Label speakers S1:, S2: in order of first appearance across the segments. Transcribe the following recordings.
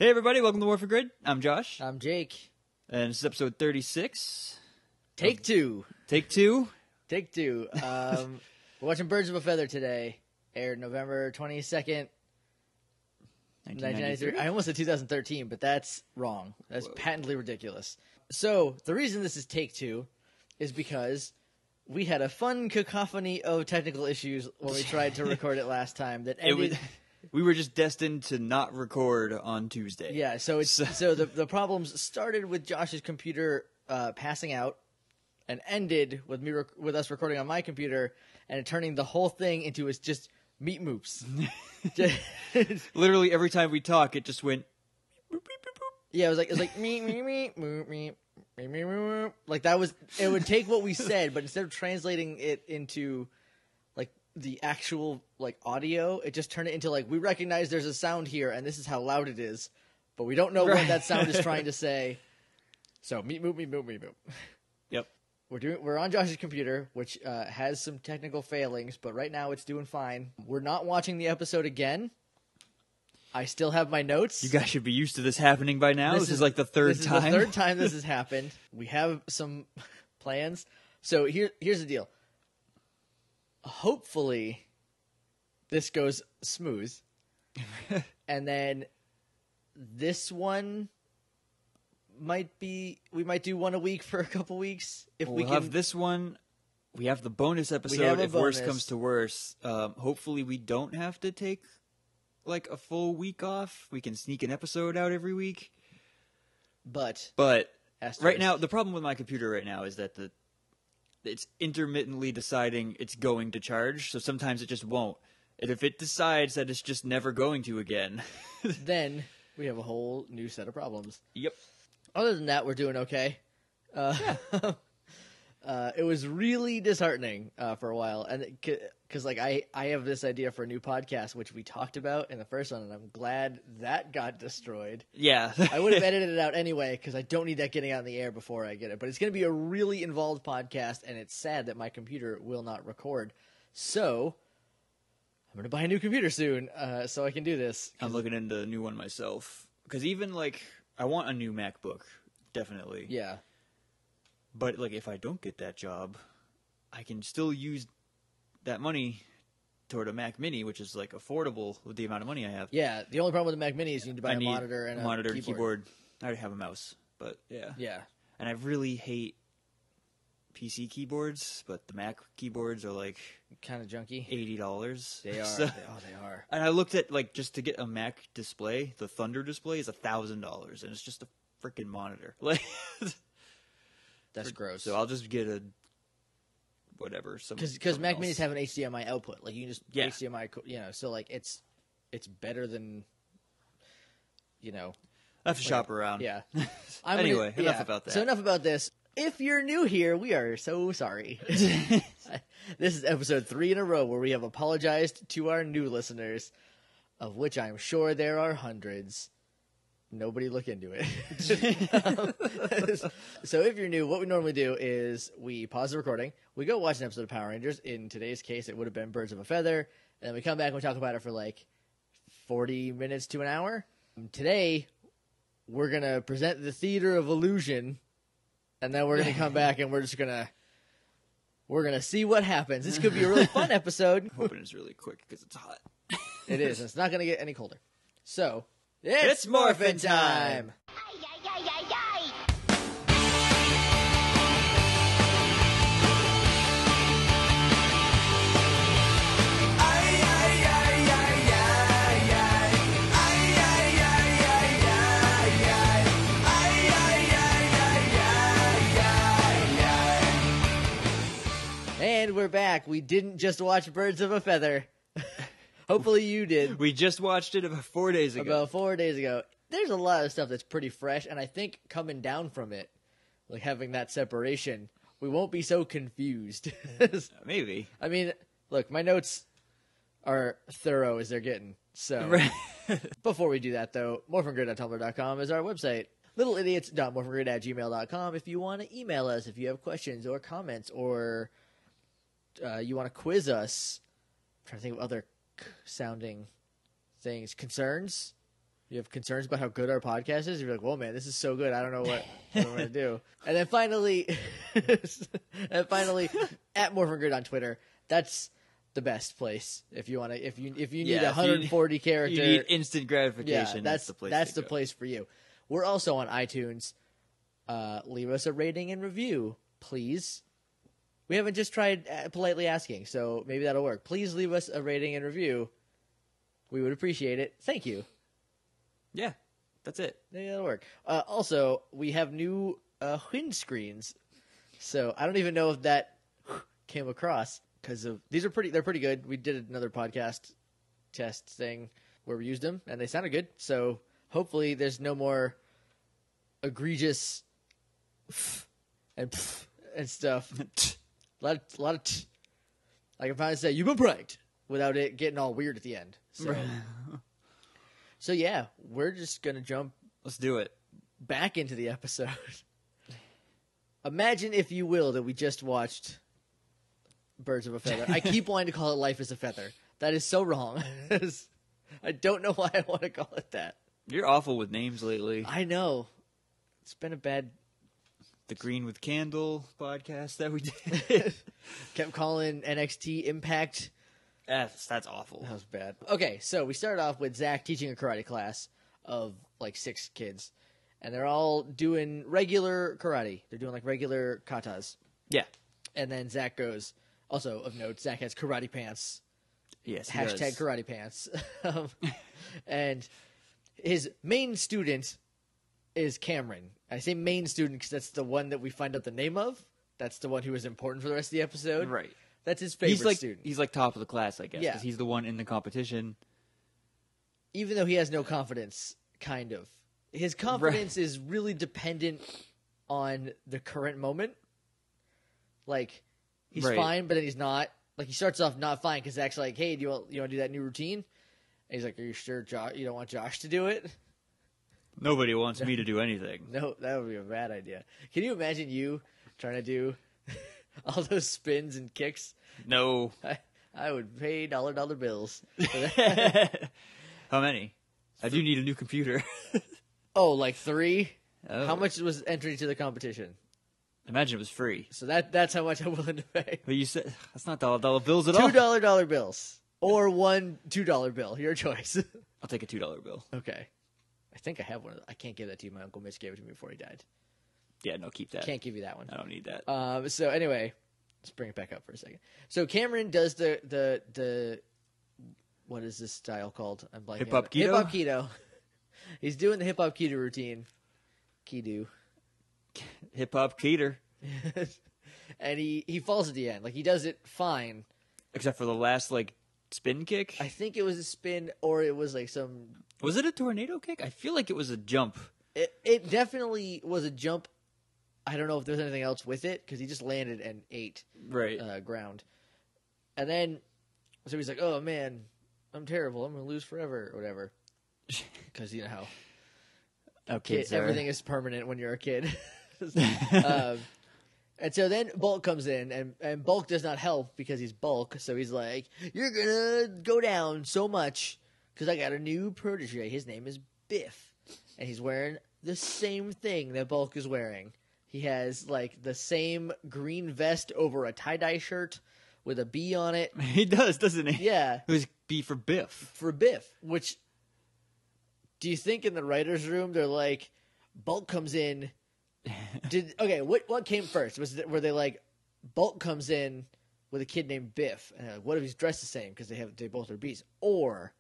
S1: Hey everybody, welcome to Morphin Grid. I'm Josh.
S2: I'm Jake.
S1: And this is episode 36.
S2: Take two.
S1: Take two?
S2: Take two. We're watching Birds of a Feather today. Aired November 22nd, 1993. I almost said 2013, but that's wrong. That's patently ridiculous. So, the reason this is take two is because we had a fun cacophony of technical issues when we tried to record it last time that ended...
S1: We were just destined to not record on Tuesday.
S2: Yeah, so the problems started with Josh's computer passing out and ended with us recording on my computer and turning the whole thing into just meat moops.
S1: Literally every time we talk, it just went. Boop, boop, boop, boop.
S2: Yeah, it was like me, moop, me, moop. Like that was. It would take what we said, but instead of translating it into like the actual like audio, it just turned it into like we recognize there's a sound here and this is how loud it is, but we don't know what that sound is trying to say. So meat moop, meat moop, meat moop.
S1: Yep.
S2: We're on Josh's computer, which has some technical failings, but right now it's doing fine. We're not watching the episode again. I still have my notes.
S1: You guys should be used to this happening by now. This is like the third time.
S2: This is the third time this has happened. We have some plans. So here's the deal. Hopefully, this goes smooth. And then this one we might do one a week for a couple weeks.
S1: We'll have this one. We have the bonus episode if worse comes to worse. Hopefully we don't have to take like a full week off. We can sneak an episode out every week. But right now, the problem with my computer right now is that it's intermittently deciding it's going to charge, so sometimes it just won't. And if it decides that it's just never going to again,
S2: then we have a whole new set of problems.
S1: Yep.
S2: Other than that, we're doing okay. It was really disheartening for a while, and because like I have this idea for a new podcast, which we talked about in the first one, and I'm glad that got destroyed.
S1: Yeah,
S2: I would have edited it out anyway because I don't need that getting out in the air before I get it. But it's going to be a really involved podcast, and it's sad that my computer will not record. So I'm going to buy a new computer soon, so I can do this.
S1: I'm looking into a new one myself because even like. I want a new MacBook, definitely.
S2: Yeah.
S1: But, like, if I don't get that job, I can still use that money toward a Mac Mini, which is, like, affordable with the amount of money I have.
S2: Yeah, the only problem with the Mac Mini is you need to buy a monitor and a
S1: keyboard. I already have a mouse, but, yeah.
S2: Yeah.
S1: And I really hate PC keyboards, but the Mac keyboards are, like...
S2: kind of junky.
S1: $80.
S2: They are.
S1: So,
S2: they are.
S1: And I looked at, like, just to get a Mac display, the Thunder display is $1,000, and it's just a freaking monitor. Like,
S2: that's gross.
S1: So I'll just get a whatever.
S2: Because Mac Minis have an HDMI output. Like, you can just HDMI, so, like, it's better than, I
S1: have to shop around.
S2: Yeah.
S1: Anyway, enough about that.
S2: So enough about this. If you're new here, we are so sorry. This is episode 3 in a row where we have apologized to our new listeners, of which I'm sure there are hundreds. Nobody look into it. So if you're new, what we normally do is we pause the recording. We go watch an episode of Power Rangers. In today's case, it would have been Birds of a Feather. And then we come back and we talk about it for like 40 minutes to an hour. Today, we're going to present the Theater of Illusion. And then we're going to come back and we're going to see what happens. This could be a really fun episode.
S1: I'm hoping it's really quick because it's hot.
S2: It is. It's not going to get any colder. So, it's Morphin time! And we're back. We didn't just watch Birds of a Feather. Hopefully you did.
S1: We just watched it about 4 days ago.
S2: About 4 days ago. There's a lot of stuff that's pretty fresh, and I think coming down from it, like having that separation, we won't be so confused.
S1: Maybe.
S2: I mean, look, my notes are thorough as they're getting. So before we do that, though, morphingrid.tumblr.com is our website. littleidiots.morphingrid@gmail.com if you want to email us, if you have questions or comments, or you want to quiz us. I'm trying to think of other sounding things. Concerns? You have concerns about how good our podcast is. You're like, "Whoa, man, this is so good. I don't know what I'm going to do." And then finally, at Morphin Grid on Twitter. That's the best place if you want to. If you need 140 character,
S1: you need instant gratification.
S2: Yeah,
S1: that's the place.
S2: That's the place for you. We're also on iTunes. Leave us a rating and review, please. We haven't just tried politely asking, so maybe that'll work. Please leave us a rating and review. We would appreciate it. Thank you.
S1: Yeah, that's it.
S2: Maybe that'll work. Also, we have new windscreens, so I don't even know if that came across because they're pretty good. We did another podcast test thing where we used them, and they sounded good. So hopefully, there's no more egregious and stuff. a lot of like if I say you've been pranked without it getting all weird at the end. So yeah, we're just gonna jump.
S1: Let's do it.
S2: Back into the episode. Imagine, if you will, that we just watched Birds of a Feather. I keep wanting to call it Life is a Feather. That is so wrong. I don't know why I want to call it that.
S1: You're awful with names lately.
S2: I know. It's been a bad...
S1: The Green with Candle podcast that we did.
S2: Kept calling NXT Impact.
S1: That's awful.
S2: That was bad. Okay, so we started off with Zach teaching a karate class of like 6 kids. And they're all doing regular karate. They're doing like regular katas.
S1: Yeah.
S2: And then Zach goes... Also, of note, Zach has karate pants.
S1: Yes, he
S2: Hashtag
S1: does.
S2: karate pants. And his main student is Cameron. I say main student because that's the one that we find out the name of. That's the one who is important for the rest of the episode.
S1: Right.
S2: That's his favorite student.
S1: He's like top of the class, I guess.
S2: Yeah.
S1: Because he's the one in the competition.
S2: Even though he has no confidence, kind of. His confidence is really dependent on the current moment. Like, he's fine, but then he's not. Like, he starts off not fine because Zach's like, hey, do you want to do that new routine? And he's like, are you sure you don't want Josh to do it?
S1: Nobody wants me to do anything.
S2: No, that would be a bad idea. Can you imagine you trying to do all those spins and kicks?
S1: No.
S2: I would pay dollar bills for
S1: that. How many? I do need a new computer.
S2: Oh, like 3?
S1: Oh.
S2: How much was entry to the competition?
S1: Imagine it was free.
S2: So that's how much I'm willing to pay.
S1: But you said that's not dollar bills at all.
S2: $2 dollar bills or one $2 bill. Your choice.
S1: I'll take a $2 bill.
S2: Okay. I think I have one of those. I can't give that to you. My Uncle Mitch gave it to me before he died.
S1: Yeah, no, keep that.
S2: Can't give you that one.
S1: I don't need that.
S2: So anyway, let's bring it back up for a second. So Cameron does the what is this style called? I'm blanking.
S1: Hip hop keto.
S2: Hip hop keto. He's doing the hip hop keto routine. Keto.
S1: Hip hop keter.
S2: And he falls at the end. Like, he does it fine.
S1: Except for the last, like, spin kick?
S2: I think it was a spin, or it was like some...
S1: Was it a tornado kick? I feel like it was a jump.
S2: It definitely was a jump. I don't know if there's anything else with it, because he just landed and ate ground. And then, so he's like, oh, man, I'm terrible. I'm going to lose forever, or whatever. Because, you know how everything is permanent when you're a kid. And so then Bulk comes in, and Bulk does not help because he's Bulk. So he's like, you're going to go down so much because I got a new protege. His name is Biff. And he's wearing the same thing that Bulk is wearing. He has, like, the same green vest over a tie-dye shirt with a B on it.
S1: He does, doesn't he?
S2: Yeah.
S1: It was B for Biff.
S2: For Biff, which, do you think in the writer's room they're like, Bulk comes in... What came first? Were they like, Bulk comes in with a kid named Biff, and like, what if he's dressed the same because they both are beasts? Or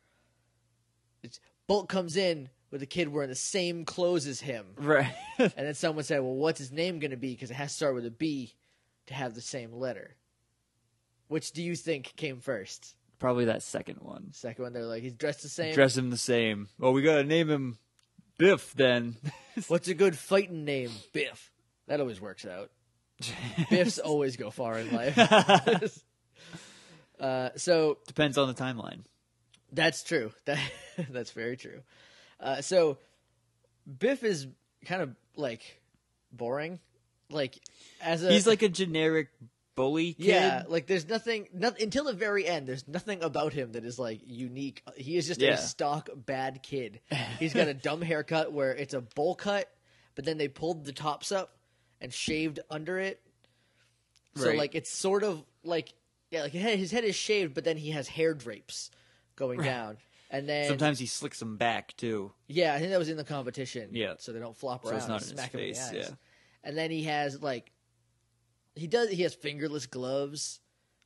S2: it's Bulk comes in with a kid wearing the same clothes as him,
S1: right?
S2: And then someone said, well, what's his name going to be? Because it has to start with a B to have the same letter. Which do you think came first?
S1: Probably that second one.
S2: Second one, they're like, he's dressed the same.
S1: Dress him the same. Well, we gotta name him Biff then.
S2: What's a good fighting name? Biff. That always works out. Biffs always go far in life. So
S1: depends on the timeline.
S2: That's true. That's very true. So Biff is kind of like boring. Like he's
S1: like a generic bully kid.
S2: Yeah, like there's nothing until the very end. There's nothing about him that is like unique. He is just a stock bad kid. He's got a dumb haircut where it's a bowl cut, but then they pulled the tops up and shaved under it. So like it's sort of like like his head is shaved, but then he has hair drapes going down. And then
S1: sometimes he slicks them back too.
S2: Yeah, I think that was in the competition.
S1: Yeah,
S2: so they don't flop around.
S1: So it's not
S2: and
S1: in
S2: smack
S1: his face.
S2: him in the eyes.
S1: Yeah,
S2: and then he has like he has fingerless gloves,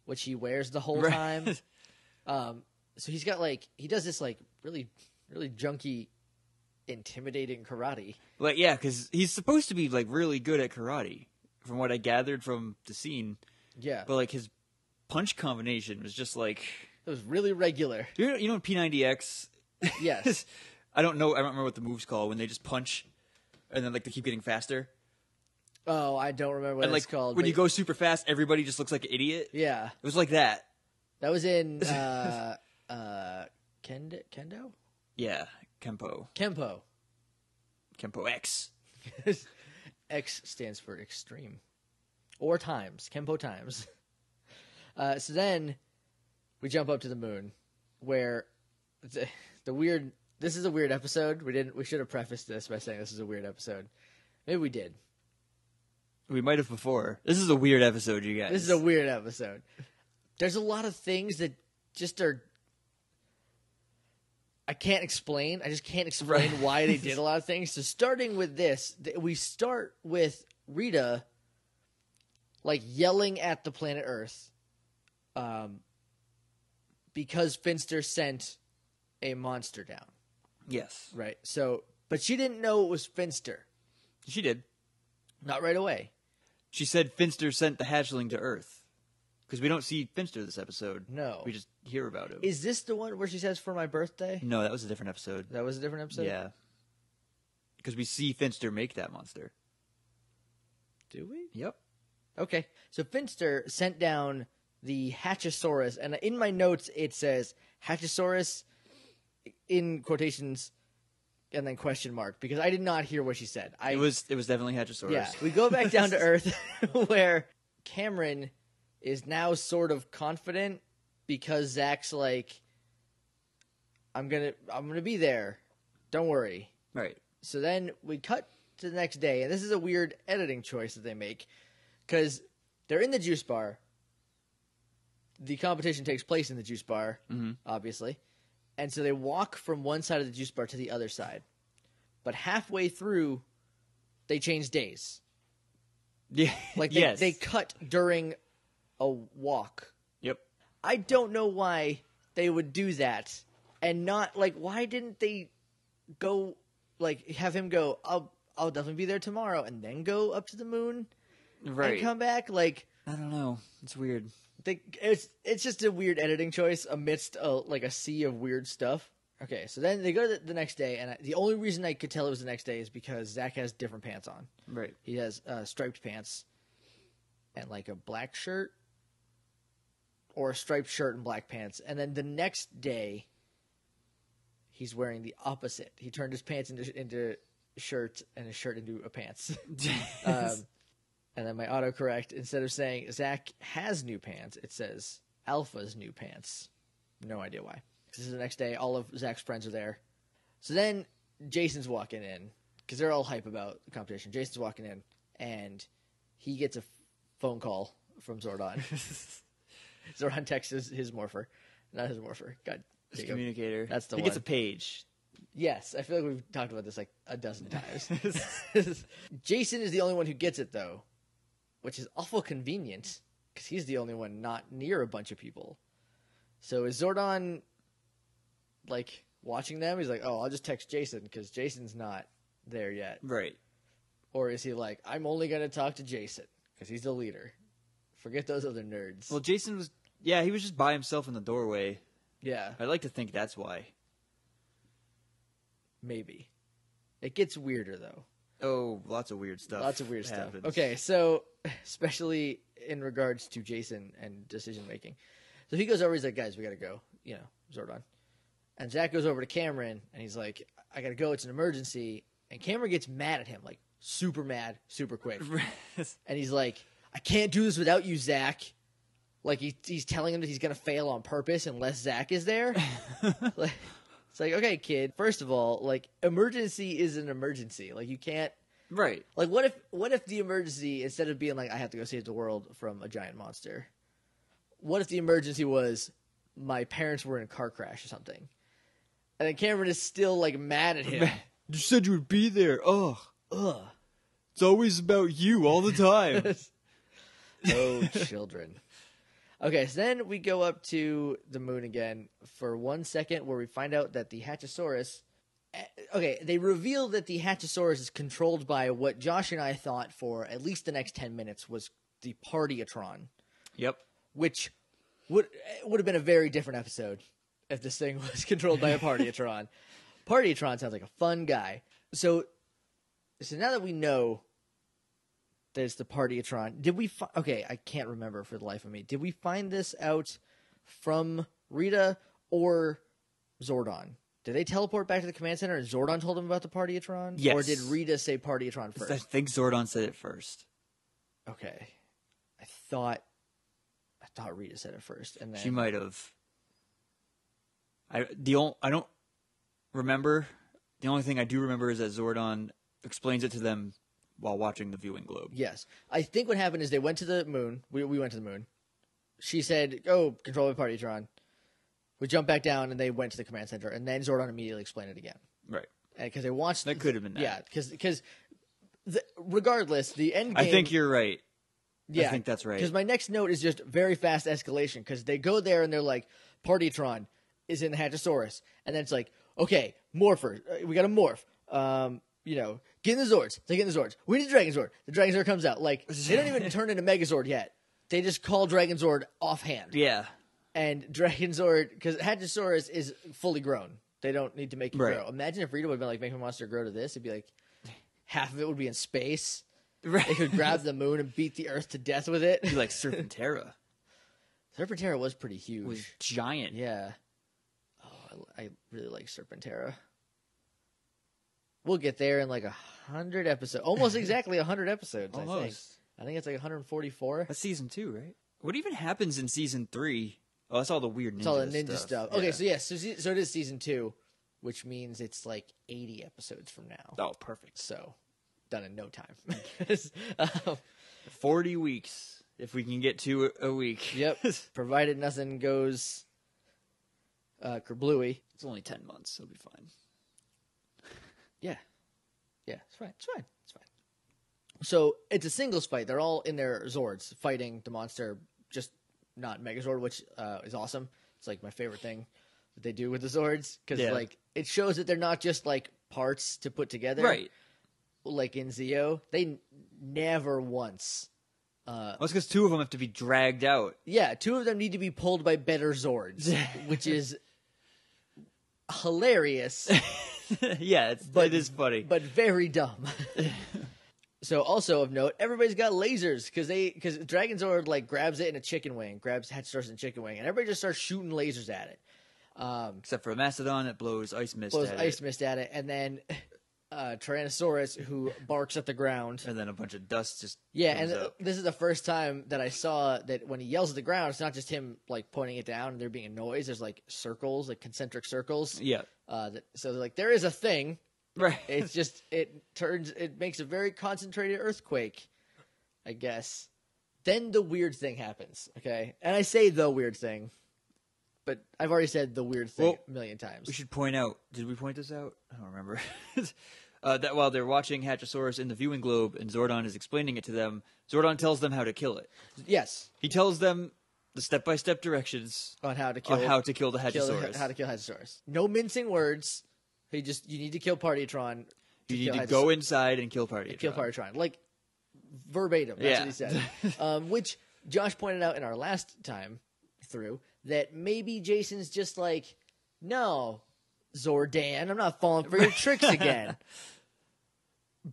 S2: which he wears the whole time. So he's got like he does this like really junky, intimidating karate.
S1: Like because he's supposed to be like really good at karate, from what I gathered from the scene.
S2: Yeah,
S1: but like his punch combination was just like.
S2: It was really regular.
S1: You know P90X?
S2: Yes.
S1: I don't remember what the move's called when they just punch and then like they keep getting faster.
S2: Oh, I don't remember what it's called.
S1: When you go super fast, everybody just looks like an idiot.
S2: Yeah.
S1: It was like that.
S2: That was in Kendo?
S1: Yeah, Kempo. Kempo X.
S2: X stands for extreme. Or times. Kempo times. So then we jump up to the moon, where the weird. This is a weird episode. We should have prefaced this by saying this is a weird episode. Maybe we did.
S1: We might have before. This is a weird episode, you guys.
S2: This is a weird episode. There's a lot of things that just are. I can't explain. I just can't explain why they did a lot of things. So starting with this, we start with Rita, like yelling at the planet Earth. Because Finster sent a monster down.
S1: Yes.
S2: Right. So, but she didn't know it was Finster.
S1: She did.
S2: Not right away.
S1: She said Finster sent the hatchling to Earth. Because we don't see Finster this episode.
S2: No.
S1: We just hear about him.
S2: Is this the one where she says, "For my birthday"?
S1: No, that was a different episode.
S2: That was a different episode?
S1: Yeah. Because we see Finster make that monster.
S2: Do we?
S1: Yep.
S2: Okay. So Finster sent down the Hatchosaurus, and in my notes it says Hatchosaurus in quotations and then question mark, because I did not hear what she said. It
S1: was definitely Hatchosaurus.
S2: Yeah. We go back down to Earth where Cameron is now sort of confident because Zach's like, I'm gonna be there. Don't worry.
S1: Right.
S2: So then we cut to the next day, and this is a weird editing choice that they make because they're in the juice bar. The competition takes place in the juice bar, obviously. And so they walk from one side of the juice bar to the other side. But halfway through, they change days.
S1: Yeah.
S2: Like they cut during a walk.
S1: Yep.
S2: I don't know why they would do that. And not, like, why didn't they go, like, have him go, I'll definitely be there tomorrow, and then go up to the moon and come back? Like,
S1: I don't know. It's weird.
S2: It's just a weird editing choice amidst a sea of weird stuff. Okay, so then they go to the next day, and the only reason I could tell it was the next day is because Zach has different pants on.
S1: Right.
S2: He has striped pants and like a black shirt, or a striped shirt and black pants. And then the next day, he's wearing the opposite. He turned his pants into shirt and his shirt into a pants. And then my autocorrect, instead of saying Zach has new pants, it says Alpha's new pants. No idea why. This is the next day. All of Zach's friends are there. So then Jason's walking in, because they're all hype about the competition. Jason's walking in, and he gets a phone call from Zordon. Zordon texts his morpher. Not his morpher. God,
S1: his communicator.
S2: That's the
S1: one.
S2: He
S1: gets a page.
S2: Yes, I feel like we've talked about this like a dozen times. Jason is the only one who gets it, though, which is awful convenient, because he's the only one not near a bunch of people. So is Zordon, like, watching them? He's like, oh, I'll just text Jason, because Jason's not there yet.
S1: Right.
S2: Or is he like, I'm only going to talk to Jason, because he's the leader. Forget those other nerds.
S1: Well, Jason was, he was just by himself in the doorway.
S2: Yeah.
S1: I'd like to think that's why.
S2: Maybe. It gets weirder, though.
S1: Oh, lots of weird stuff.
S2: Lots of weird
S1: happens.
S2: stuff. Okay, so especially in regards to Jason and decision making. So he goes over, he's like, guys, we got to go, Zordon. And Zach goes over to Cameron, and he's like, I got to go, it's an emergency. And Cameron gets mad at him, like super mad, super quick. And he's like, I can't do this without you, Zach. Like, he's telling him that he's going to fail on purpose unless Zach is there. Like, it's like, okay, kid, first of all, like, emergency is an emergency. Like, you can't...
S1: Right.
S2: Like, what if the emergency, instead of being like, I have to go save the world from a giant monster, what if the emergency was my parents were in a car crash or something? And then Cameron is still, like, mad at him.
S1: You said you would be there. Ugh. It's always about you all the time.
S2: Oh, children. Okay, so then we go up to the moon again for 1 second where we find out that the Hatchosaurus... Okay, they reveal that the Hatchosaurus is controlled by what Josh and I thought for at least the next 10 minutes was the Partyatron.
S1: Yep.
S2: Which would have been a very different episode if this thing was controlled by a Partyatron. Partyatron sounds like a fun guy. So now that we know there's the Partyatron, did we... Okay, I can't remember for the life of me. Did we find this out from Rita or Zordon? Did they teleport back to the command center and Zordon told them about the Partyatron?
S1: Yes.
S2: Or did Rita say Partyatron first?
S1: I think Zordon said it first.
S2: Okay. I thought Rita said it first, and then
S1: she might have. I don't remember. The only thing I do remember is that Zordon explains it to them while watching the viewing globe.
S2: Yes. I think what happened is they went to the moon. We went to the moon. She said, "Oh, control the Partyatron." We jumped back down, and they went to the command center, and then Zordon immediately explained it again.
S1: Right.
S2: Because they watched...
S1: That could have been that.
S2: Yeah, because regardless, the end game...
S1: I think you're right.
S2: Yeah,
S1: I think that's right.
S2: Because my next note is just very fast escalation, because they go there, and they're like, Partyatron is in the Hatchosaurus. And then it's like, okay, Morpher. We got to morph. Get in the Zords. They get in the Zords. We need Dragon Zord. The Dragon Zord comes out. Like, they don't even turn into Megazord yet. They just call Dragon Zord offhand.
S1: Yeah.
S2: And Dragon Zord, because Hatchosaurus is fully grown. They don't need to make it grow. Imagine if Rita would have been like, make my monster grow to this. It'd be like, half of it would be in space. Right. They could grab the moon and beat the Earth to death with it.
S1: It'd be like Serpentera.
S2: Serpentera was pretty huge.
S1: It was giant.
S2: Yeah. Oh, I really like Serpentera. We'll get there in like 100 episodes. Almost exactly 100 episodes,
S1: Almost.
S2: I think it's like 144.
S1: That's season 2, right? What even happens in season 3? Oh, that's all the weird ninja stuff.
S2: It's all the ninja stuff. Okay, so it is season 2, which means it's like 80 episodes from now.
S1: Oh, perfect.
S2: So, done in no time.
S1: 40 weeks, if we can get to a week.
S2: Yep. Provided nothing goes kerblooey.
S1: It's only 10 months. It'll be fine.
S2: Yeah. Yeah, it's fine. So, it's a singles fight. They're all in their Zords fighting the monster, just not Megazord, which is awesome. It's like my favorite thing that they do with the Zords, because like it shows that they're not just like parts to put together.
S1: Right.
S2: Like in Zeo, they never once.
S1: Well, it's because 2 of them have to be dragged out.
S2: Yeah, 2 of them need to be pulled by better Zords, which is hilarious.
S1: Yeah, it is funny,
S2: but very dumb. So, also of note, everybody's got lasers because Dragon Zord like grabs it in a chicken wing, grabs Hatchosaurus in a chicken wing, and everybody just starts shooting lasers at it.
S1: Except for a Mastodon that blows ice mist
S2: at it, and then Tyrannosaurus who barks at the ground,
S1: and then a bunch of dust just
S2: comes up. This is the first time that I saw that when he yells at the ground, it's not just him like pointing it down and there being a noise. There's like circles, like concentric circles.
S1: Yeah.
S2: So like there is a thing.
S1: Right.
S2: It's just it makes a very concentrated earthquake, I guess. Then the weird thing happens, okay? And I say the weird thing, but I've already said the weird thing a million times.
S1: We should point out, did we point this out? I don't remember. That while they're watching Hatchosaurus in the viewing globe and Zordon is explaining it to them, Zordon tells them how to kill it.
S2: Yes.
S1: He tells them the step-by-step directions
S2: on how to kill
S1: the Hatchosaurus.
S2: How to kill Hatchosaurus. No mincing words. You need to kill Partyatron.
S1: You need to go inside and kill Partyatron.
S2: Like, verbatim. That's what he said. Which Josh pointed out in our last time through, that maybe Jason's just like, no, Zordan, I'm not falling for your tricks again.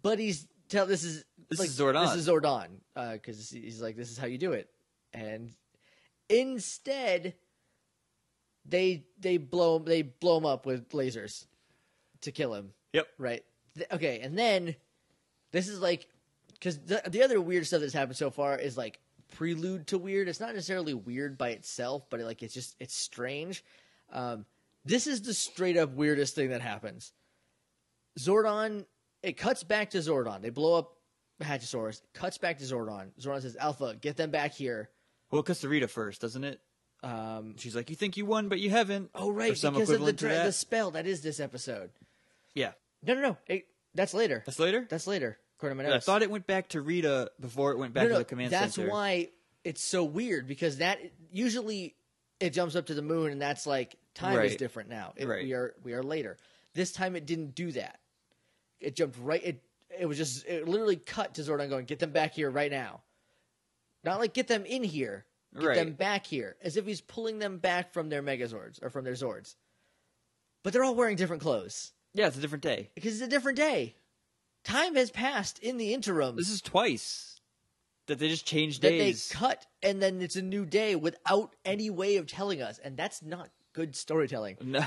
S2: But this is
S1: Zordon.
S2: This is Zordon. Because he's like, this is how you do it. And instead, they blow him up with lasers to kill him.
S1: Yep.
S2: Right. Okay, and then this is like Because the other weird stuff that's happened so far is like prelude to weird. It's not necessarily weird by itself, but it's strange. This is the straight up weirdest thing that happens. Zordon, it cuts back to Zordon. They blow up Hatchosaurus. Cuts back to Zordon. Zordon says, Alpha, get them back here.
S1: Well, it cuts to Rita first, doesn't it? She's like, you think you won, but you haven't.
S2: Oh, right, because of the spell. That is this episode.
S1: Yeah.
S2: No. That's later.
S1: That's later?
S2: That's later, according to my notes.
S1: I thought it went back to Rita before it went back to the command center.
S2: That's why it's so weird, because that usually it jumps up to the moon, and that's like time is different now. We are later. This time it didn't do that. It jumped right. It literally cut to Zordon going, get them back here right now. Not like get them in here. Get them back here. As if he's pulling them back from their Megazords or from their Zords. But they're all wearing different clothes.
S1: Yeah, it's a different day.
S2: Because it's a different day. Time has passed in the interim.
S1: This is twice that they just changed days.
S2: That they cut, and then it's a new day without any way of telling us. And that's not good storytelling.
S1: No.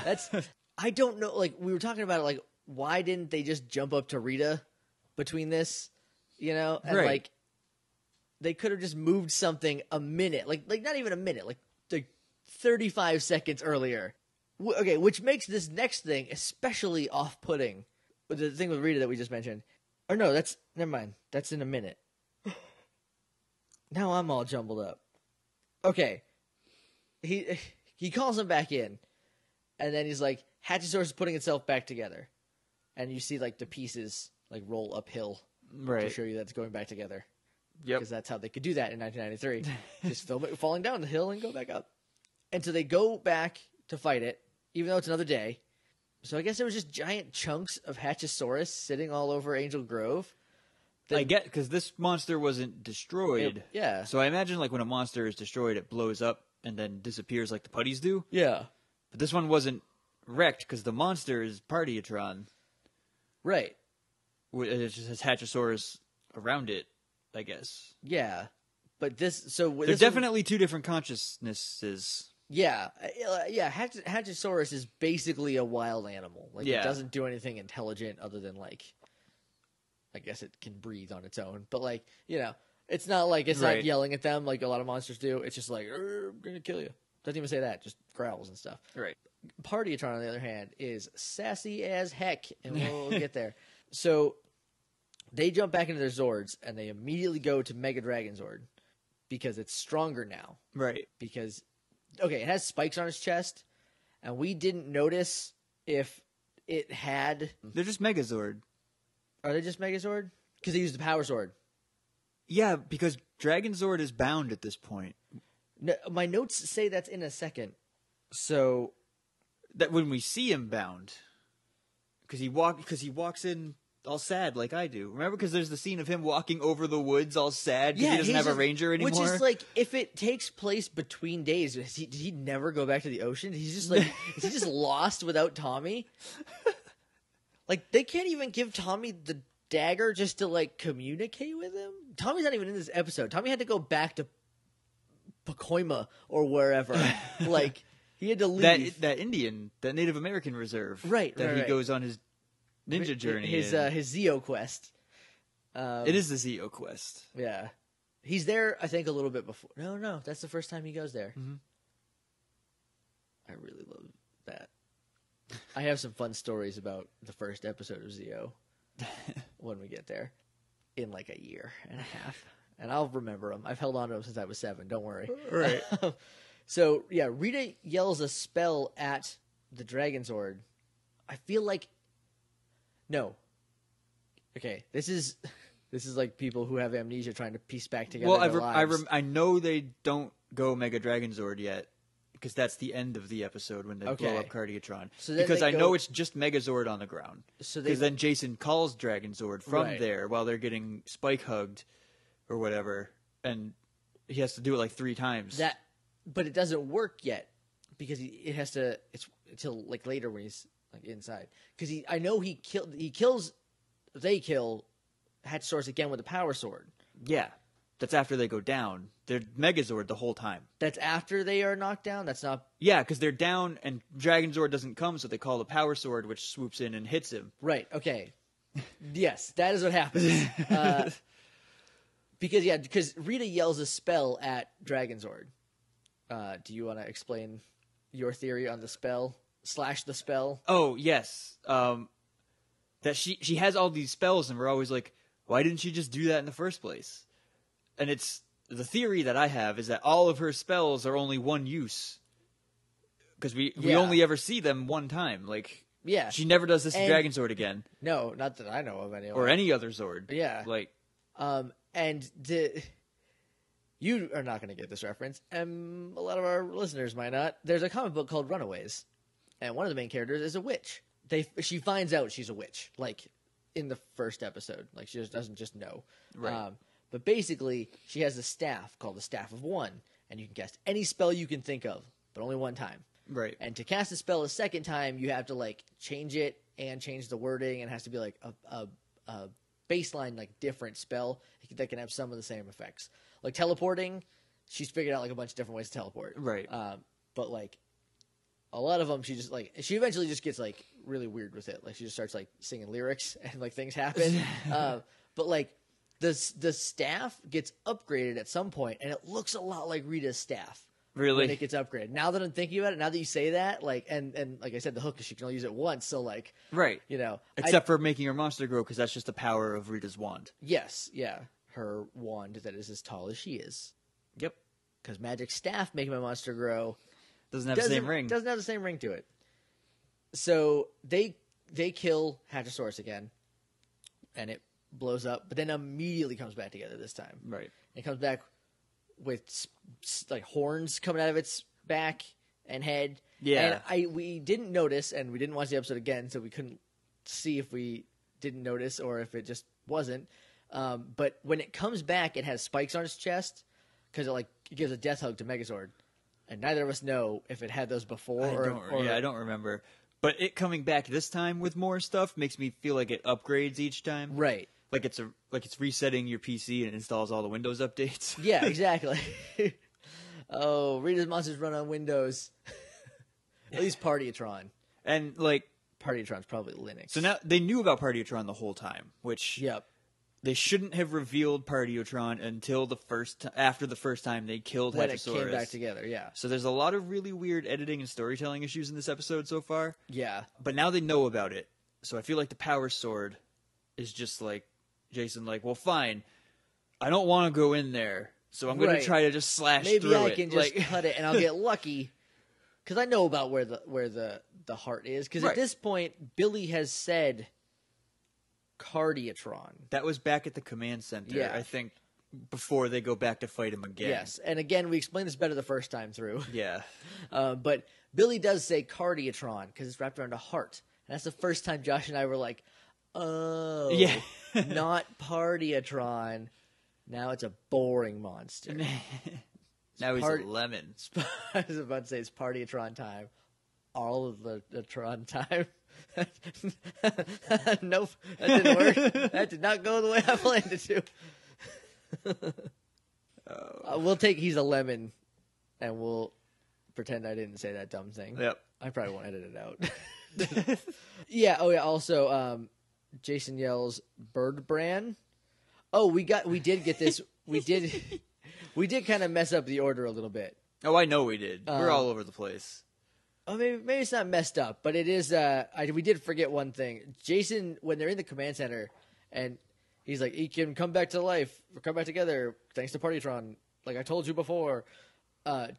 S2: I don't know. Like, we were talking about it, like, why didn't they just jump up to Rita between this? You know? And, like, they could have just moved something a minute. Like not even a minute. Like 35 seconds earlier. Okay, which makes this next thing especially off-putting. The thing with Rita that we just mentioned. Or no, never mind. That's in a minute. Now I'm all jumbled up. Okay. He calls him back in. And then he's like, Hatchosaurus is putting itself back together. And you see like the pieces like roll uphill to show you that it's going back together.
S1: Yep.
S2: Because that's how they could do that in 1993. Just film it falling down the hill and go back up. And so they go back to fight it, even though it's another day. So I guess there was just giant chunks of Hatchosaurus sitting all over Angel Grove.
S1: I get, because this monster wasn't destroyed.
S2: Yeah.
S1: So I imagine like when a monster is destroyed, it blows up and then disappears like the putties do.
S2: Yeah.
S1: But this one wasn't wrecked because the monster is Partyatron.
S2: Right.
S1: It just has Hatchosaurus around it, I guess.
S2: Yeah. But there's
S1: definitely two different consciousnesses.
S2: Yeah. Hatchosaurus is basically a wild animal. Like, it doesn't do anything intelligent other than, like, I guess it can breathe on its own. But, like, you know, it's not like it's not yelling at them like a lot of monsters do. It's just like, I'm going to kill you. Doesn't even say that. Just growls and stuff.
S1: Right.
S2: Partyatron, on the other hand, is sassy as heck. And we'll get there. So they jump back into their Zords, and they immediately go to Mega Dragon Zord. Because it's stronger now.
S1: Right.
S2: Because, okay, it has spikes on its chest, and we didn't notice if it had...
S1: They're just Megazord.
S2: Are they just Megazord? Because they use the Power Sword.
S1: Yeah, because Dragon Zord is bound at this point.
S2: No, my notes say that's in a second. So...
S1: That when we see him bound. Because he walks in... all sad like I do. Remember, because there's the scene of him walking over the woods all sad because he doesn't have a ranger anymore.
S2: Which is like, if it takes place between days, did he never go back to the ocean? He's just like, is he just lost without Tommy? Like, they can't even give Tommy the dagger just to like communicate with him? Tommy's not even in this episode. Tommy had to go back to Pacoima or wherever. Like, he had to leave.
S1: That Native American reserve.
S2: Right.
S1: That he goes on his ninja journey.
S2: His Zeo quest.
S1: It is the Zeo quest.
S2: Yeah. He's there, I think, a little bit before. No, that's the first time he goes there.
S1: Mm-hmm.
S2: I really love that. I have some fun stories about the first episode of Zeo when we get there in like a year and a half. And I'll remember them. I've held on to them since I was 7. Don't worry.
S1: Right.
S2: So, yeah, Rita yells a spell at the Dragon Zord. I feel like... No. Okay, this is like people who have amnesia trying to piece back together their lives.
S1: I know they don't go Mega Dragon Zord yet, because that's the end of the episode when they blow up Cardiatron. So because I know it's just Megazord on the ground. Because then Jason calls Dragon Zord from there while they're getting spike hugged or whatever, and he has to do it like 3 times.
S2: But it doesn't work yet because it has to. It's until like later when he's like inside, because they kill Hatchosaurus again with a Power Sword.
S1: Yeah, that's after they go down. They're Megazord the whole time.
S2: That's after they are knocked down? That's not...
S1: Yeah, because they're down and Dragon Zord doesn't come, so they call the Power Sword, which swoops in and hits him.
S2: Right, okay. Yes, that is what happens. Because Rita yells a spell at Dragonzord. Do you want to explain your theory on the spell / the spell?
S1: Oh, yes. That she has all these spells, and we're always like, why didn't she just do that in the first place? And it's the theory that I have is that all of her spells are only one use. Because we only ever see them one time. Like, she never does this to Dragonzord again.
S2: No, not that I know of anyway.
S1: Or any other Zord.
S2: Yeah.
S1: Like,
S2: you are not going to get this reference, and a lot of our listeners might not. There's a comic book called Runaways, and one of the main characters is a witch. She finds out she's a witch, like, in the first episode. Like, she just doesn't just know.
S1: Right.
S2: But basically, she has a staff called the Staff of One, and you can cast any spell you can think of, but only one time.
S1: Right.
S2: And to cast a spell a second time, you have to, like, change it and change the wording, and it has to be, like, a baseline, like, different spell that can have some of the same effects. Like, teleporting, she's figured out, like, a bunch of different ways to teleport.
S1: Right.
S2: But, like, a lot of them, she eventually just gets, like, really weird with it. Like, she just starts, like, singing lyrics, and, like, things happen. But, like, the staff gets upgraded at some point, and it looks a lot like Rita's staff.
S1: Really?
S2: When it gets upgraded. Now that I'm thinking about it, now that you say that, like, and like I said, the hook is she can only use it once, so, like,
S1: right.
S2: You know.
S1: Except for making her monster grow, because that's just the power of Rita's wand.
S2: Yes, yeah. Her wand that is as tall as she is.
S1: Yep.
S2: Because magic staff making my monster grow
S1: doesn't have the same ring.
S2: Doesn't have the same ring to it. So they kill Hatchosaurus again, and it blows up, but then immediately comes back together this time.
S1: Right.
S2: It comes back with, like, horns coming out of its back and head.
S1: Yeah.
S2: And we didn't notice, and we didn't watch the episode again, so we couldn't see if we didn't notice or if it just wasn't. But when it comes back, it has spikes on its chest because it gives a death hug to Megazord. And neither of us know if it had those before
S1: I don't remember. But it coming back this time with more stuff makes me feel like it upgrades each time.
S2: Right.
S1: Like it's resetting your PC and it installs all the Windows updates.
S2: Yeah, exactly. Oh, Rita's monsters run on Windows. At least Partyatron.
S1: And, like,
S2: Partyatron's probably Linux.
S1: So now they knew about Partyatron the whole time, which they shouldn't have revealed Partyatron until after the first time they killed Hatchosaurus.
S2: When it came back together, yeah.
S1: So there's a lot of really weird editing and storytelling issues in this episode so far.
S2: Yeah.
S1: But now they know about it. So I feel like the Power Sword is just like, Jason, like, well, fine. I don't want to go in there, so I'm going to try to just slash through it.
S2: Maybe I can just cut it, and I'll get lucky, because I know about where the heart is. Because at this point, Billy has said Cardiatron.
S1: That was back at the command center, I think, before they go back to fight him again.
S2: Yes, and again, we explained this better the first time through.
S1: Yeah.
S2: But Billy does say Cardiatron, because it's wrapped around a heart. And that's the first time Josh and I were like, oh,
S1: yeah.
S2: Not Partyatron. Now it's a boring monster.
S1: Now he's a lemon.
S2: I was about to say it's Partyatron time. All of the Tron time. Nope, that didn't work. That did not go the way I planned it to. We'll take he's a lemon, and we'll pretend I didn't say that dumb thing.
S1: Yep.
S2: I probably won't edit it out. Yeah. Oh, yeah. Also, Jason yells "Bird Bran." Oh, we did get this. We did kind of mess up the order a little bit.
S1: Oh, I know we did. We're all over the place.
S2: Oh, maybe it's not messed up, but it is. We did forget one thing. Jason, when they're in the command center, and he's like, "He can come back to life, or come back together, thanks to Partytron." Like I told you before,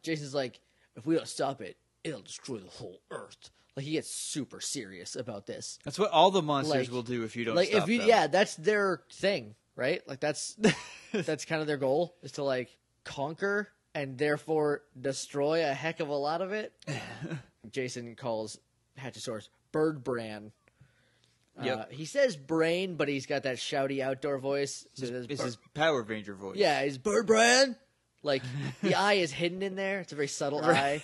S2: Jason's like, "If we don't stop it, it'll destroy the whole Earth." Like he gets super serious about this.
S1: That's what all the monsters will do if you don't stop them.
S2: Yeah, that's their thing, right? Like that's kind of their goal is to like conquer and therefore destroy a heck of a lot of it. Jason calls Hatchosaurus Bird Bran.
S1: Yep.
S2: He says brain, but he's got that shouty outdoor voice.
S1: So it's his Power Ranger voice.
S2: Yeah, he's Bird Bran. Like the eye is hidden in there. It's a very subtle eye.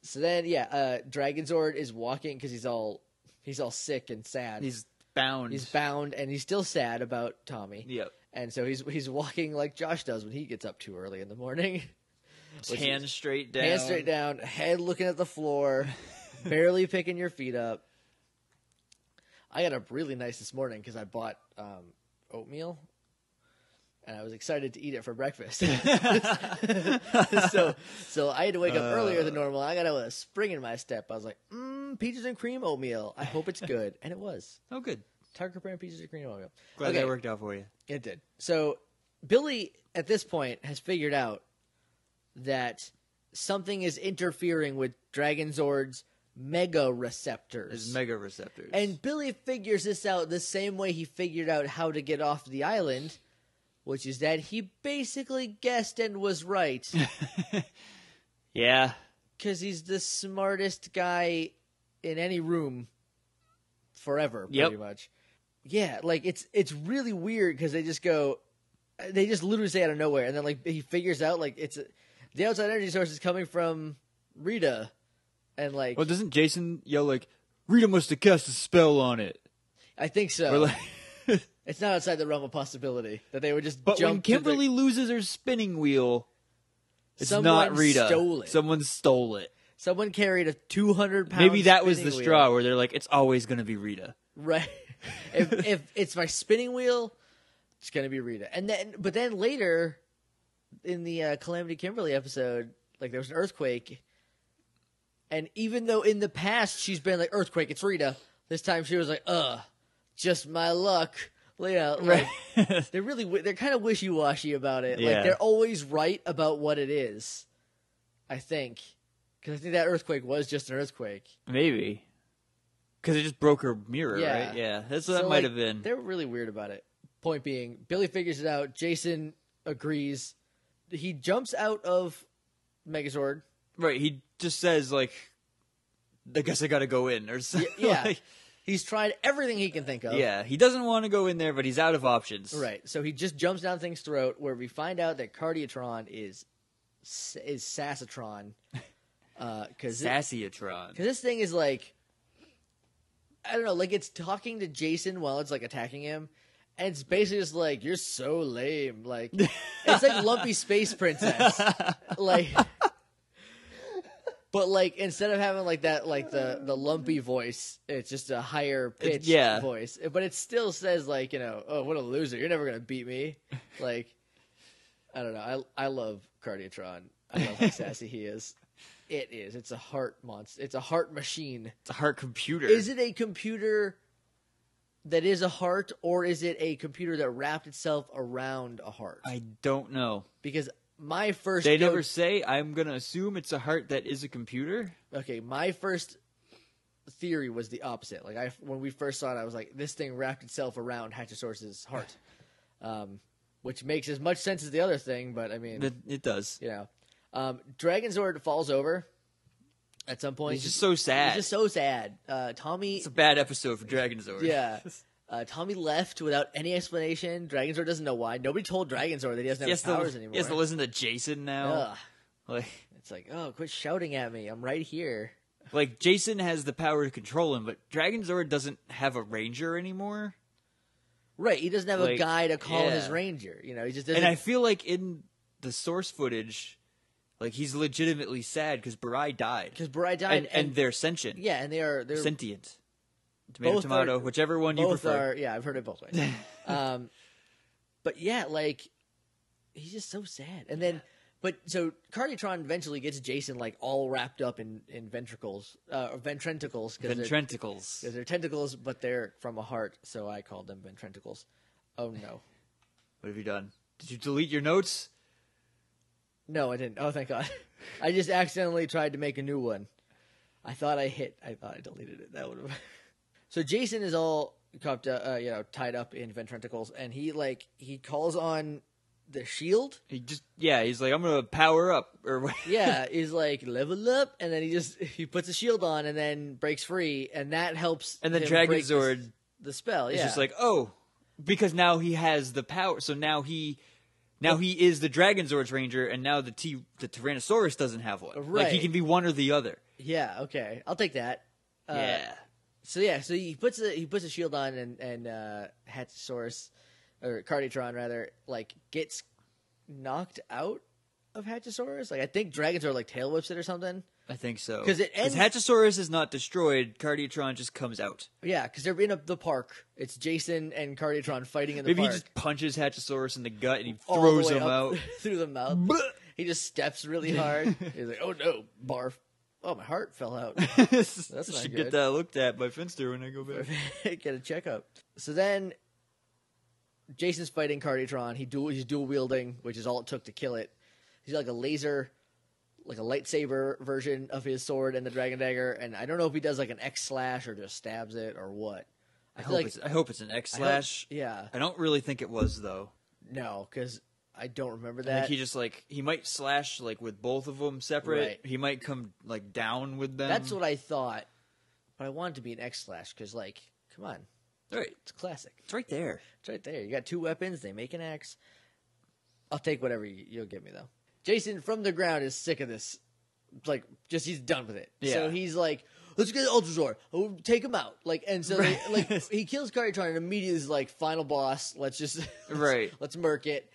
S2: So then, Dragonzord is walking because he's all sick and sad.
S1: He's bound.
S2: He's bound, and he's still sad about Tommy.
S1: Yep.
S2: And so he's walking like Josh does when he gets up too early in the morning.
S1: Hands straight down.
S2: Hands straight down, head looking at the floor, barely picking your feet up. I got up really nice this morning because I bought oatmeal. and I was excited to eat it for breakfast. So I had to wake up earlier than normal. I got a spring in my step. I was like, peaches and cream oatmeal. I hope it's good. And it was.
S1: Oh, good.
S2: Target brand peaches and cream oatmeal.
S1: Glad that worked out for you.
S2: It did. So Billy, at this point, has figured out that something is interfering with Dragonzord's mega receptors.
S1: His mega receptors.
S2: And Billy figures this out the same way he figured out how to get off the island, which is that he basically guessed and was right.
S1: Yeah.
S2: Because he's the smartest guy in any room forever, pretty much. Yeah, like, it's really weird because they just literally say out of nowhere, and then, like, he figures out, like, the outside energy source is coming from Rita, and, like...
S1: Well, doesn't Jason yell, like, Rita must have cast a spell on it?
S2: I think so. It's not outside the realm of possibility that they would just
S1: But when Kimberly loses her spinning wheel, it's not Rita.
S2: Stole it.
S1: Someone stole it.
S2: Someone carried a 200-pound
S1: Maybe that was the
S2: wheel.
S1: straw where they're like, it's always going to be Rita.
S2: Right. if it's my spinning wheel, it's going to be Rita. But then later, in the Calamity Kimberly episode, like, there was an earthquake, and even though in the past she's been like, earthquake, it's Rita, this time she was like, just my luck. You know, like, they're kind of wishy-washy about it.
S1: Yeah.
S2: Like, they're always right about what it is, I think. Because I think that earthquake was just an earthquake.
S1: Maybe. Because it just broke her mirror, right? Yeah, that might have been.
S2: They were really weird about it. Point being, Billy figures it out. Jason agrees. He jumps out of Megazord.
S1: Right, he just says, like, I guess I gotta go in, or something.
S2: Yeah.
S1: Like,
S2: he's tried everything he can think of.
S1: yeah, he doesn't want to go in there, but he's out of options.
S2: Right, so he just jumps down things' throat, where we find out that Cardiatron is Sassatron.
S1: Sassyatron.
S2: Because this thing is like, I don't know, like, it's talking to Jason while it's, like, attacking him, and it's basically just like, you're so lame. Like, it's like Lumpy Space Princess. Like, but, like, instead of having, like, that, like, the lumpy voice, it's just a higher pitched voice. But it still says, like, you know, oh, what a loser. You're never going to beat me. Like, I don't know. I love Cardiatron. I love how sassy he is. It is. It's a heart monster. It's a heart machine.
S1: It's a heart computer.
S2: Is it a computer that is a heart, or is it a computer that wrapped itself around a heart?
S1: I don't know.
S2: Because my first...
S1: They never say. I'm going to assume it's a heart that is a computer.
S2: Okay, my first theory was the opposite. Like, when we first saw it, I was like, this thing wrapped itself around Hatchosaurus's heart. Which makes as much sense as the other thing, but I mean...
S1: It does.
S2: You know. Dragonzord falls over at some point.
S1: He's just so sad.
S2: He's just so sad. Tommy...
S1: It's a bad episode for Dragonzord.
S2: Yeah. Tommy left without any explanation. Dragonzord doesn't know why. Nobody told Dragonzord that he doesn't have powers anymore.
S1: He has to listen to Jason now.
S2: Like, it's like, oh, quit shouting at me. I'm right here.
S1: Like, Jason has the power to control him, but Dragonzord doesn't have a ranger anymore.
S2: Right. He doesn't have a guy to call his ranger. You know, he just doesn't...
S1: And I feel like in the source footage... Like, he's legitimately sad because Barai died. And they're sentient.
S2: Yeah, and they're
S1: sentient. Tomato, whichever one you prefer.
S2: Yeah, I've heard it both ways. But yeah, like, he's just so sad. And then, so Cardiatron eventually gets Jason, like, all wrapped up in ventricles. Ventrenticles.
S1: Ventrenticles.
S2: Because they're tentacles, but they're from a heart, so I called them ventrenticles. Oh, no.
S1: What have you done? Did you delete your notes?
S2: No, I didn't. Oh, thank God. I just accidentally tried to make a new one. I thought I deleted it. That would have. So Jason is all tied up in ventrenticles, and he calls on the shield.
S1: He's like, I'm gonna power up, or
S2: yeah, he's like, level up, and then he puts a shield on, and then breaks free, and that helps.
S1: And then Dragonzord
S2: the spell. Yeah,
S1: it's just like, oh, because now he has the power. So now he is the Dragonzord's ranger, and now the Tyrannosaurus doesn't have one.
S2: Right.
S1: Like, he can be one or the other.
S2: Yeah, okay. I'll take that.
S1: Yeah.
S2: So he puts a shield on, and Hatchosaurus, or Cardiatron rather, like, gets knocked out of Hatchosaurus. Like, I think Dragonzord, like, tail whips it or something.
S1: I think so.
S2: Because
S1: Hatchosaurus is not destroyed. Cardiotron just comes out.
S2: Yeah, because they're in the park. It's Jason and Cardiotron fighting in the park.
S1: Maybe he just punches Hatchosaurus in the gut and he throws him out.
S2: Through the mouth. He just steps really hard. He's like, oh no, barf. Oh, my heart fell out. That's not
S1: should
S2: good.
S1: Get that looked at by Finster when I go back.
S2: Get a checkup. So then Jason's fighting Cardiotron. He's dual wielding, which is all it took to kill it. He's like a laser, like a lightsaber version of his sword and the Dragon Dagger, and I don't know if he does like an X slash or just stabs it or what.
S1: I hope it's an X slash.
S2: Yeah.
S1: I don't really think it was though.
S2: No, because I don't remember that.
S1: I think he just he might slash with both of them separate.
S2: Right.
S1: He might come down with them.
S2: That's what I thought, but I want it to be an X slash because come on,
S1: right?
S2: It's classic.
S1: It's right there.
S2: It's right there. You got two weapons. They make an X. I'll take whatever you'll give me though. Jason from the ground is sick of this. He's done with it.
S1: Yeah.
S2: So he's like, let's get Ultrasaur. Oh, take him out. And so he kills Cardiotron and immediately is like, final boss. Let's just let's murk it.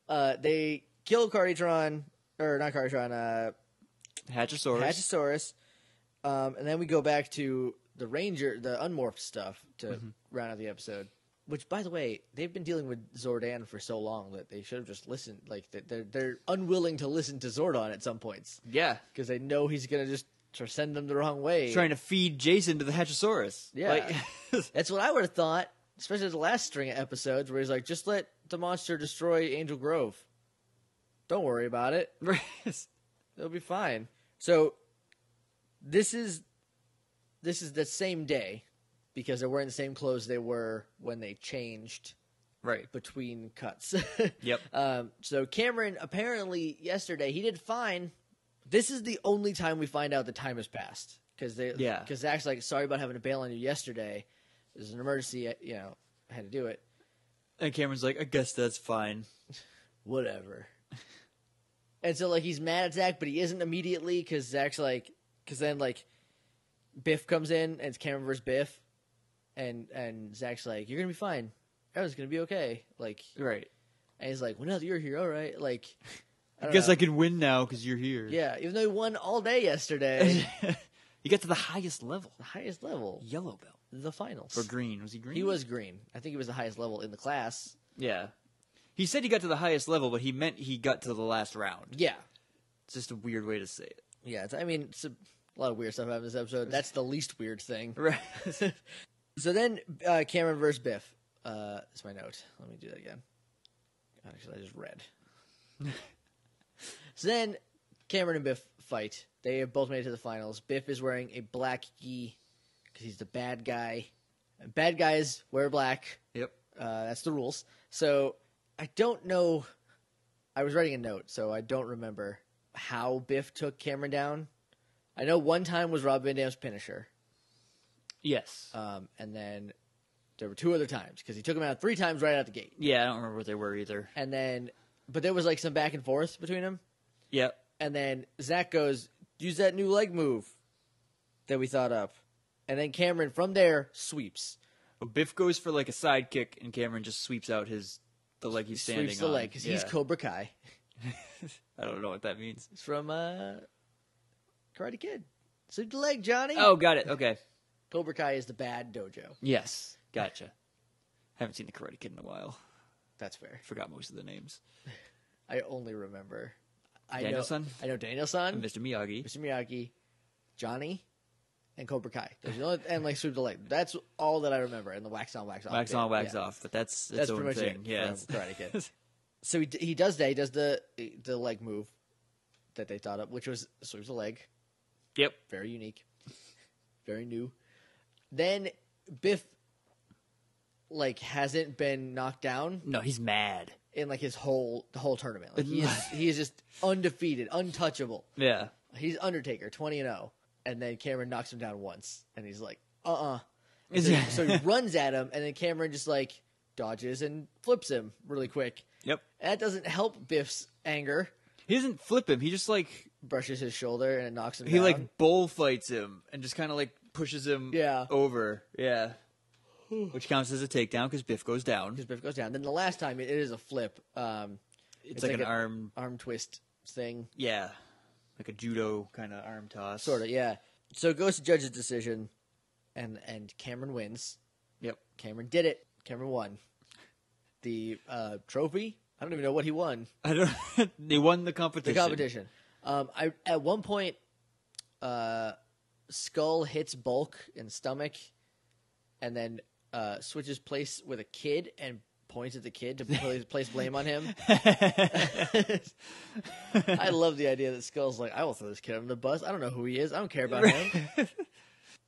S2: They kill Cardiotron, or not Cardiotron,
S1: Hatchosaurus.
S2: And then we go back to the Ranger, the unmorphed stuff to round out the episode. Which, by the way, they've been dealing with Zordon for so long that they should have just listened. They're unwilling to listen to Zordon at some points.
S1: Yeah,
S2: because they know he's gonna just send them the wrong way.
S1: Trying to feed Jason to the Hatchosaurus.
S2: Yeah, that's what I would have thought. Especially the last string of episodes where he's like, "Just let the monster destroy Angel Grove. Don't worry about it. It'll be fine." So this is the same day. Because they're wearing the same clothes they were when they changed between cuts.
S1: Yep.
S2: So Cameron, apparently yesterday, he did fine. This is the only time we find out the time has passed. Because Zach's like, sorry about having to bail on you yesterday. There's an emergency, I had to do it.
S1: And Cameron's like, I guess that's fine.
S2: Whatever. And so, he's mad at Zach, but he isn't immediately because Zach's like, because then, Biff comes in and it's Cameron versus Biff. And Zach's like, you're going to be fine. Everyone's going to be okay.
S1: Right.
S2: And he's like, well, now that you're here, all right.
S1: I guess I can win now because you're here.
S2: Yeah, even though he won all day yesterday.
S1: He got to the highest level.
S2: The highest level.
S1: Yellow belt.
S2: The finals.
S1: Or green. Was he green?
S2: He was green. I think he was the highest level in the class.
S1: Yeah. He said he got to the highest level, but he meant he got to the last round.
S2: Yeah.
S1: It's just a weird way to say it.
S2: Yeah, it's a lot of weird stuff happened in this episode. That's the least weird thing.
S1: Right.
S2: So then, Cameron versus Biff. That's my note. Let me do that again. Actually, I just read. So then, Cameron and Biff fight. They have both made it to the finals. Biff is wearing a black gi because he's the bad guy. And bad guys wear black.
S1: Yep.
S2: That's the rules. So, I don't know. I was writing a note, so I don't remember how Biff took Cameron down. I know one time was Rob Van Dam's finisher.
S1: Yes.
S2: And then there were two other times because he took him out 3 times right out the gate.
S1: Yeah, I don't remember what they were either.
S2: And then, but there was some back and forth between them.
S1: Yep.
S2: And then Zach goes, use that new leg move that we thought up. And then Cameron from there sweeps.
S1: Well, Biff goes for a side kick, and Cameron just sweeps out the leg he's standing on.
S2: Sweeps the leg because he's Cobra Kai.
S1: I don't know what that means.
S2: It's from Karate Kid. Sweep the leg, Johnny.
S1: Oh, got it. Okay.
S2: Cobra Kai is the bad dojo.
S1: Yes. Gotcha. Haven't seen the Karate Kid in a while.
S2: That's fair.
S1: Forgot most of the names.
S2: I only remember.
S1: Daniel-san?
S2: I know Daniel-san.
S1: And Mr. Miyagi.
S2: Mr. Miyagi. Johnny. And Cobra Kai. And Sweep the Leg. That's all that I remember. And the wax on, wax off.
S1: Wax on, wax off. But that's
S2: pretty
S1: own
S2: much
S1: thing.
S2: it
S1: Yeah.
S2: from Karate Kid. So he does that. He does the leg move that they thought up, which was sweeps the leg.
S1: Yep.
S2: Very unique. Very new. Then Biff, hasn't been knocked down.
S1: No, he's mad.
S2: In, the whole tournament. He is just undefeated, untouchable.
S1: Yeah.
S2: He's Undertaker, 20-0. And then Cameron knocks him down once. And he's like, So he runs at him, and then Cameron just, dodges and flips him really quick.
S1: Yep.
S2: And that doesn't help Biff's anger.
S1: He doesn't flip him. He just,
S2: brushes his shoulder and it knocks him
S1: down.
S2: He,
S1: bullfights him and just kind of, pushes him over. Yeah. Which counts as a takedown because Biff goes down.
S2: Then the last time, it is a flip.
S1: It's an arm
S2: twist thing.
S1: Yeah. like a judo kind of arm toss.
S2: Sort of, yeah. So it goes to judge's decision, and Cameron wins.
S1: Yep.
S2: Cameron did it. Cameron won. The trophy, I don't even know what he won.
S1: They won the competition.
S2: The competition. At one point, Skull hits Bulk in the stomach, and then switches place with a kid and points at the kid to place blame on him. I love the idea that Skull's like, I will throw this kid on the bus. I don't know who he is. I don't care about him.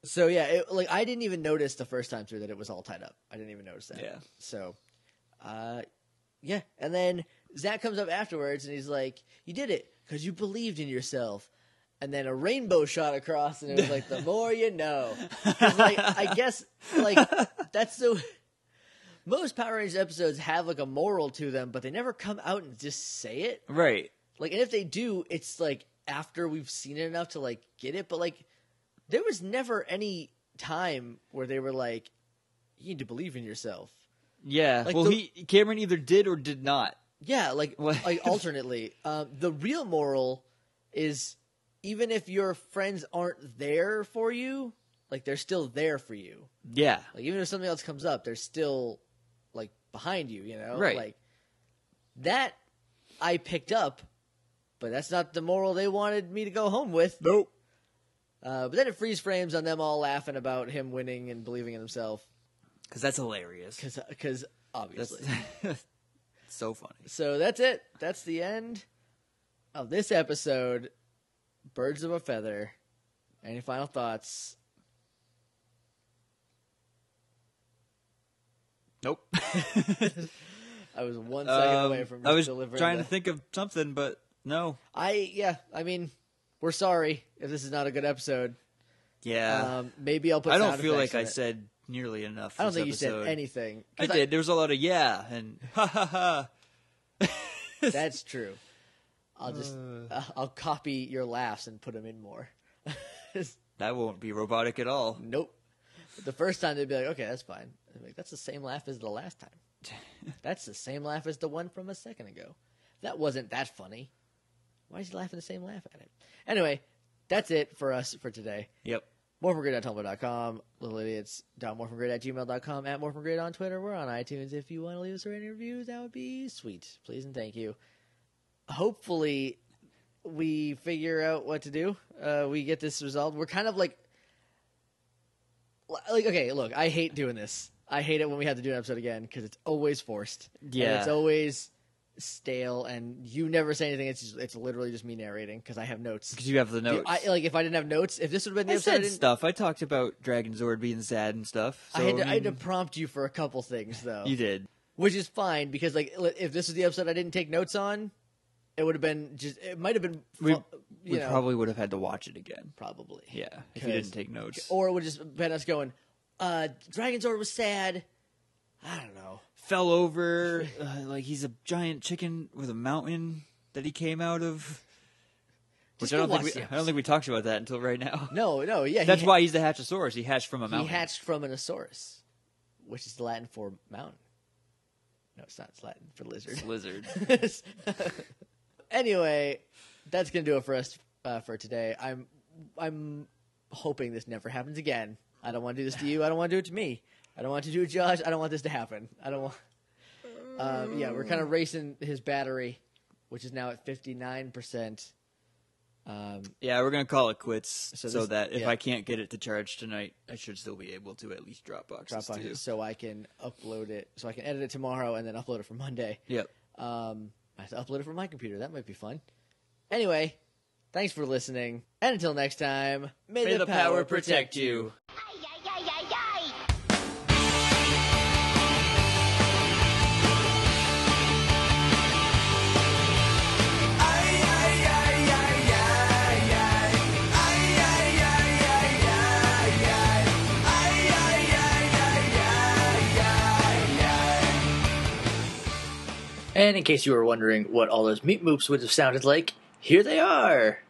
S2: So yeah, I didn't even notice the first time through that it was all tied up. I didn't even notice that.
S1: Yeah.
S2: So, yeah. And then Zach comes up afterwards and he's like, "You did it because you believed in yourself." And then a rainbow shot across, and it was like, "The more you know." 'Cause, like, I guess like that's the most Power Rangers episodes have like a moral to them, but they never come out and just say it.
S1: Right.
S2: Like, and if they do, it's like after we've seen it enough to like get it. But like, there was never any time where they were like, "You need to believe in yourself."
S1: Yeah.
S2: Like
S1: well, Cameron either did or did not.
S2: Yeah, like alternately. The real moral is even if your friends aren't there for you, like they're still there for you.
S1: Yeah.
S2: Like even if something else comes up, they're still like behind you, you know?
S1: Right.
S2: Like that I picked up, but that's not the moral they wanted me to go home with.
S1: Nope.
S2: But then it freeze frames on them all laughing about him winning and believing in himself.
S1: Because that's hilarious.
S2: Because obviously.
S1: That's so funny.
S2: So that's it. That's the end of this episode. Birds of a Feather. Any final thoughts?
S1: Nope.
S2: I was 1 second away from
S1: I was
S2: delivering
S1: trying to think of something, but no.
S2: I mean, we're sorry if this is not a good episode.
S1: Yeah.
S2: Maybe I'll put
S1: I don't
S2: sound
S1: feel
S2: effects
S1: like
S2: in
S1: I
S2: it.
S1: said nearly enough.
S2: I don't
S1: this
S2: think
S1: episode.
S2: you said anything.
S1: I did. There was a lot of yeah and ha ha ha.
S2: That's true. I'll copy your laughs and put them in more.
S1: That won't be robotic at all.
S2: Nope. The first time they'd be like, okay, that's fine. Like, that's the same laugh as the last time. That's the same laugh as the one from a second ago. That wasn't that funny. Why is he laughing the same laugh at it? Anyway, that's it for us for today.
S1: Yep.
S2: MorphinGrid.tumblr.com, littleidiots.morphingrid@gmail.com, @morphingrid on Twitter. We're on iTunes. If you want to leave us any reviews, that would be sweet. Please and thank you. Hopefully, we figure out what to do. We get this resolved. We're kind of like, okay, look, I hate doing this. I hate it when we have to do an episode again because it's always forced.
S1: Yeah.
S2: And it's always stale, and you never say anything. It's literally just me narrating because I have notes.
S1: Because you have the notes.
S2: If I didn't have notes, if this would have been the episode,
S1: I said stuff. I talked about Dragon Zord being sad and stuff. So,
S2: I had to prompt you for a couple things, though.
S1: You did.
S2: Which is fine, because like if this was the episode I didn't take notes on, it would have been it might have been
S1: we probably would have had to watch it again.
S2: Probably.
S1: Yeah, if you didn't take notes.
S2: Or it would just been us going, Dragon Zord was sad. I don't know.
S1: Fell over, like he's a giant chicken with a mountain that he came out of. Which I don't think we talked about that until right now.
S2: No, yeah.
S1: That's why he's the Hatchosaurus. He hatched from a mountain.
S2: He hatched from an Asaurus, which is Latin for mountain. No, it's not. It's Latin for lizard.
S1: It's lizard.
S2: Anyway, that's gonna do it for us for today. I'm hoping this never happens again. I don't want to do this to you. I don't want to do it to me. I don't want to do it to Josh. I don't want this to happen. I don't want. Yeah, we're kind of racing his battery, which is now at 59%.
S1: Yeah, we're gonna call it quits so that if I can't get it to charge tonight, I should still be able to at least drop boxes too.
S2: So I can upload it. So I can edit it tomorrow and then upload it for Monday.
S1: Yep.
S2: I have to upload it from my computer. That might be fun. Anyway, thanks for listening, and until next time, may the power protect you. And in case you were wondering what all those meat moops would have sounded like, here they are!